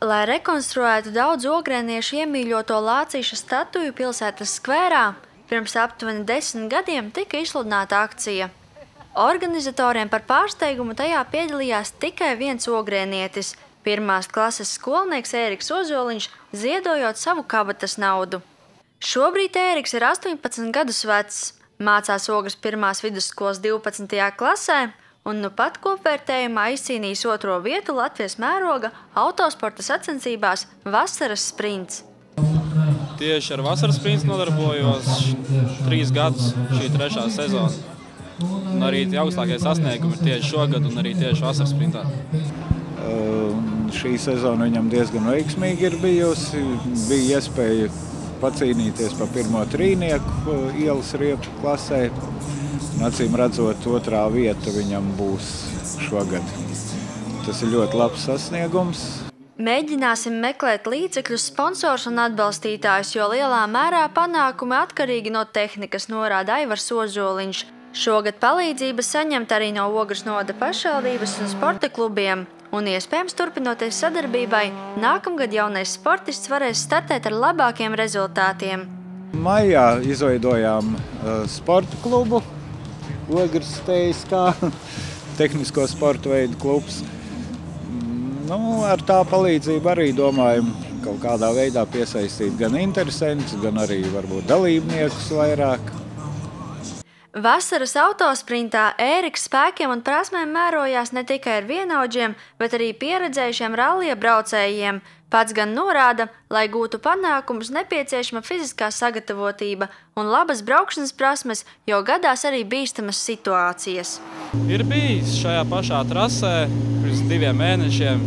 Lai rekonstruētu daudz ogrēniešu iemīļoto Lācīša statuju pilsētas skvērā, pirms aptuveni 10 gadiem tika izsludināta akcija. Organizatoriem par pārsteigumu tajā piedalījās tikai viens ogrēnietis – 1. klases skolnieks Ēriks Ozoliņš, ziedojot savu kabatas naudu. Šobrīd Ēriks ir 18 gadus vecs, mācās Ogres 1. vidusskolas 12. klasē un nu pat kopvērtējumā izcīnījis 2. vietu Latvijas mēroga autosporta sacensībās vasaras sprints. Tieši ar vasaras sprints nodarbojos 3 gadus, šī 3. sezona. Un arī tie augstākie sasniegumi ir tieši šogad un arī tieši vasaras sprintā. Šī sezona viņam diezgan veiksmīgi ir bijusi. Bija iespēja pacīnīties pa 1. trīnieku ielas riepu klasē. Acīm redzot, 2. vieta viņam būs šogad. Tas ir ļoti labs sasniegums. Mēģināsim meklēt līdzekļus, sponsors un atbalstītājus, jo lielā mērā panākumi atkarīgi no tehnikas, norāda Aivars Ozoliņš. Šogad palīdzības saņemt arī no Ogres novada pašvaldības un sporta klubiem. Un iespējams, turpinoties sadarbībai, nākamgad jaunais sportists varēs startēt ar labākiem rezultātiem. Maijā izveidojām sporta klubu, Ogres TSK, tehnisko sporta veidu klubs. Ar tā palīdzību arī domājam kaut kādā veidā piesaistīt gan interesantus, gan arī varbūt dalībniekus vairāk. Vasaras autosprintā Ēriks spēkiem un prasmēm mērojās ne tikai ar vienaudžiem, bet arī pieredzējušiem rallija braucējiem. Pats gan norāda, lai gūtu panākumus, nepieciešama fiziskā sagatavotība un labas braukšanas prasmes, jo gadās arī bīstamas situācijas. Ir bijis šajā pašā trasē pirms 2 mēnešiem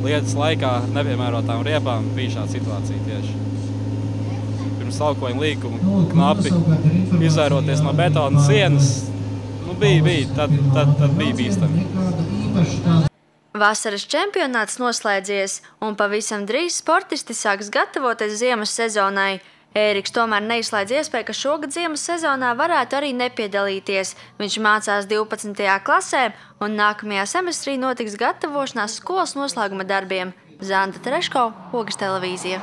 lietas laikā nepiemērotām riepām bija šāda situācija tieši. Pirms laukoņa līkuma knapi izvairoties no betona sienas, tad bija bīstami. Vasaras čempionāts noslēdzies, un pavisam drīz sportisti sāks gatavoties ziemas sezonai. Ēriks tomēr neizslēdz iespēju, ka šogad ziemas sezonā varētu arī nepiedalīties. Viņš mācās 12. klasē, un nākamajā semestrī notiks gatavošanās skolas noslēguma darbiem. Zanda Tereško, Ogres televīzija.